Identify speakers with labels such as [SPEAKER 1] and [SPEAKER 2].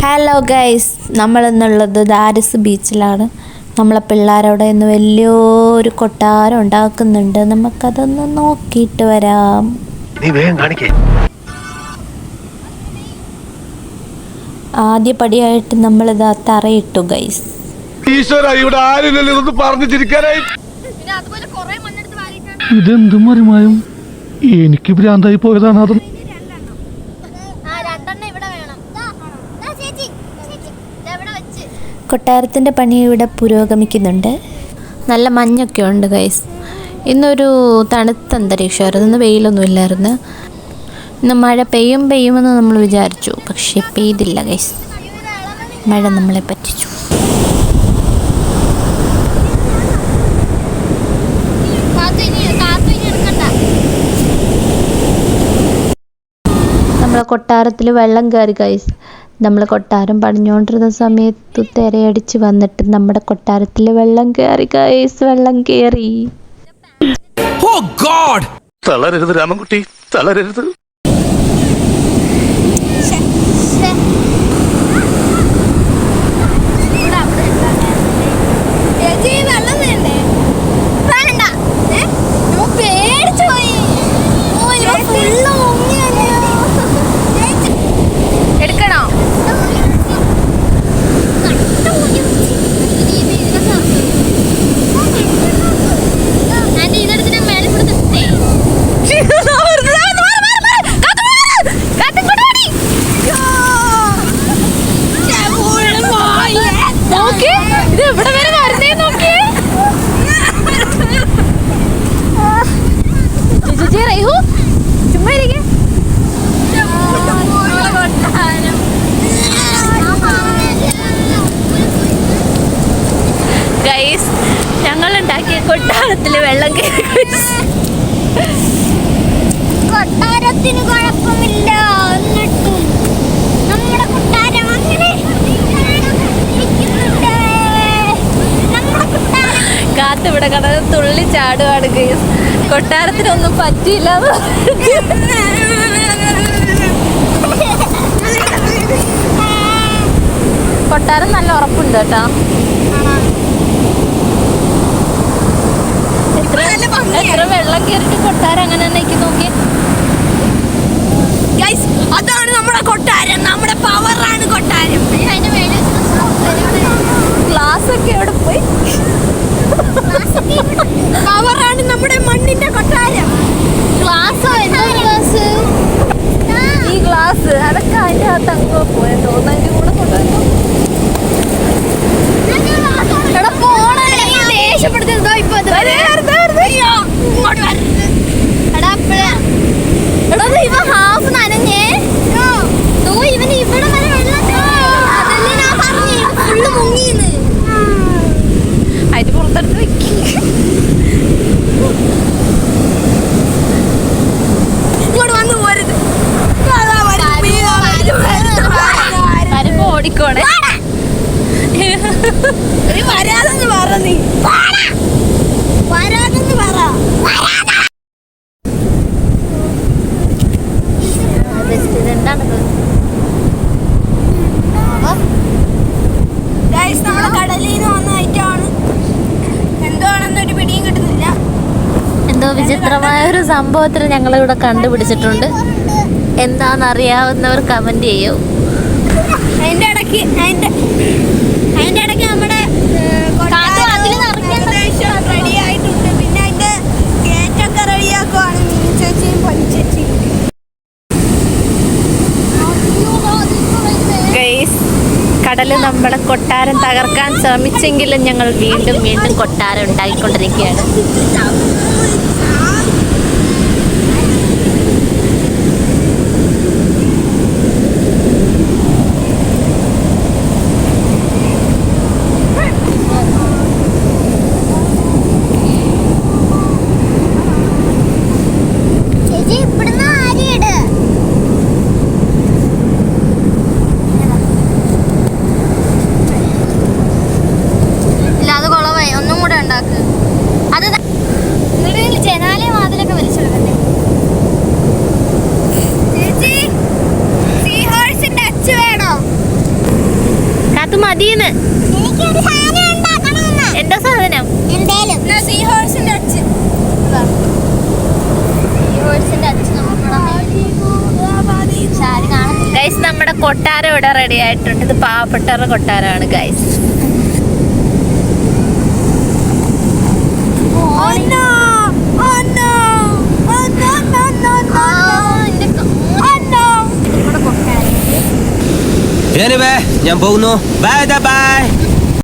[SPEAKER 1] Hello guys, നമ്മളിന്നുള്ളത് ദാരിസ് ബീച്ചിലാണ്. നമ്മളെ പിള്ളേരവിടെ ഇന്ന് വലിയൊരു കൊട്ടാരം ഉണ്ടാക്കുന്നുണ്ട്. നമുക്കതൊന്ന് നോക്കിയിട്ട് വരാം. ആദ്യ പടിയായിട്ട് നമ്മളിതാ തറയിട്ടു ഗൈസ്.
[SPEAKER 2] ഇതെന്തും മറിമായും എനിക്ക് ഭ്രാന്തായി പോയതാണ്. അത്
[SPEAKER 1] കൊട്ടാരത്തിൻ്റെ പണി ഇവിടെ പുരോഗമിക്കുന്നുണ്ട്. നല്ല മഞ്ഞൊക്കെ ഉണ്ട് ഗൈസ്. ഇന്നൊരു തണുത്ത അന്തരീക്ഷമായിരുന്നു, ഇന്ന് വെയിലൊന്നും ഇല്ലായിരുന്നു. ഇന്ന് മഴ പെയ്യുമെന്ന് നമ്മൾ വിചാരിച്ചു, പക്ഷേ പെയ്തില്ല ഗൈസ്. മഴ നമ്മളെ പറ്റിച്ചു. നമ്മളെ കൊട്ടാരത്തിൽ വെള്ളം കയറി ഗൈസ്. നമ്മൾ കൊട്ടാരം പണിഞ്ഞുകൊണ്ടിരുന്ന സമയത്ത് തിരയടിച്ച് വന്നിട്ട് നമ്മുടെ കൊട്ടാരത്തിൽ വെള്ളം കയറി ഗൈസ്. വെള്ളം കയറി.
[SPEAKER 3] തളരരുത് രാമൻകുട്ടി, തളരരുത്.
[SPEAKER 1] ഗൈസ്, ഞങ്ങളുണ്ടാക്കിയ കൊട്ടാരത്തിൽ വെള്ളം കയറി.
[SPEAKER 4] കൊട്ടാരത്തിന് കുഴപ്പമില്ല, എന്നിട്ടും നമ്മുടെ കൊട്ടാരം അങ്ങനെ
[SPEAKER 1] കാത്ത് ഇവിടെ കിടന്ന് തുള്ളി ചാടുവാണ് ഗൈസ്. കൊട്ടാരത്തിനൊന്നും പറ്റിയില്ല. കൊട്ടാരം നല്ല ഉറപ്പുണ്ട് കേട്ടോ. എത്ര വെള്ളം കയറിട്ട് കൊട്ടാരം അങ്ങനെ തന്നെ നോക്കി.
[SPEAKER 4] അതാണ് നമ്മുടെ കൊട്ടാരം, നമ്മുടെ പവറാണ് കൊട്ടാരം.
[SPEAKER 1] ഗ്ലാസ് ഒക്കെ എവിടെ പോയി?
[SPEAKER 4] പവറാണ് നമ്മുടെ മണ്ണിന്റെ കൊട്ടാരം.
[SPEAKER 1] ഗ്ലാസ്സോ? എന്താ ഗ്ലാസ്? ഈ ഗ്ലാസ് അതൊക്കെ അതിൻ്റെ അകത്ത് അങ്ങോ പോയെന്ന് തോന്നുന്നു. അതിൻ്റെ കൂടെ കൊണ്ടുവന്നു.
[SPEAKER 4] ദേഷ്യപ്പെടുത്തുന്നോ ഇപ്പൊ? ഇവ ഹാഫ് നനഞ്ഞേ. ഇവന് ഇവിടെ വരെ വെള്ളം അതല്ലേ ഞാൻ പറഞ്ഞു, ഫുള്ള് മുങ്ങിന്ന്.
[SPEAKER 1] അതിന് പുറത്തെടുത്ത് വെക്കി.
[SPEAKER 4] ഇങ്ങോട്ട് വന്ന് പോരുത്,
[SPEAKER 1] വരുമ്പോ ഓടിക്കോണേ.
[SPEAKER 4] വരാതെന്ന് പറ, നീ വരാതെന്ന് പറ. നമ്മളെ കടലിൽ നിന്ന് വന്ന ഐറ്റമാണ്. എന്താണെന്നൊരു പിടിയും കിട്ടുന്നില്ല.
[SPEAKER 1] എന്തോ വിചിത്രമായ ഒരു സംഭവത്തിൽ ഞങ്ങളിവിടെ കണ്ടുപിടിച്ചിട്ടുണ്ട്. എന്താണെന്നറിയാവുന്നവർ കമന്റ് ചെയ്യൂ.
[SPEAKER 4] അതിന്റെ ഇടയ്ക്ക് നമ്മുടെ റെഡി ആയിട്ടുണ്ട്. പിന്നെ അതിന്റെ ഗേറ്റൊക്കെ റെഡിയാക്കുവാണ് മിനി ചേച്ചിയും പൊന്നി ചേച്ചിയും.
[SPEAKER 1] ഗൈസ്, കടല് നമ്മുടെ കൊട്ടാരം തകർക്കാൻ ശ്രമിച്ചെങ്കിലും ഞങ്ങൾ വീണ്ടും കൊട്ടാരം ഉണ്ടാക്കിക്കൊണ്ടിരിക്കുകയാണ്.
[SPEAKER 4] അത് കുളമായി, ഒന്നും കൂടെ ഉണ്ടാക്ക്. അത്
[SPEAKER 1] അത് മതിയെന്ന്.
[SPEAKER 4] എനിക്കൊരു സാധനം ഉണ്ടാക്കണമെന്ന്.
[SPEAKER 1] എന്താ സാധനം?
[SPEAKER 4] എന്തേലും. സീ ഹോഴ്സിന്റെ അച്ഛൻ. സീ ഹോഴ്സിന്റെ അച്ഛൻ
[SPEAKER 1] ഗൈസ് നമ്മുടെ കൊട്ടാരം ഇവിടെ റെഡി ആയിട്ടുണ്ട്. ഇത് പാവപ്പെട്ടവരുടെ കൊട്ടാരമാണ് ഗൈസ്.
[SPEAKER 5] ഞാൻ പോകുന്നു. Bye bye.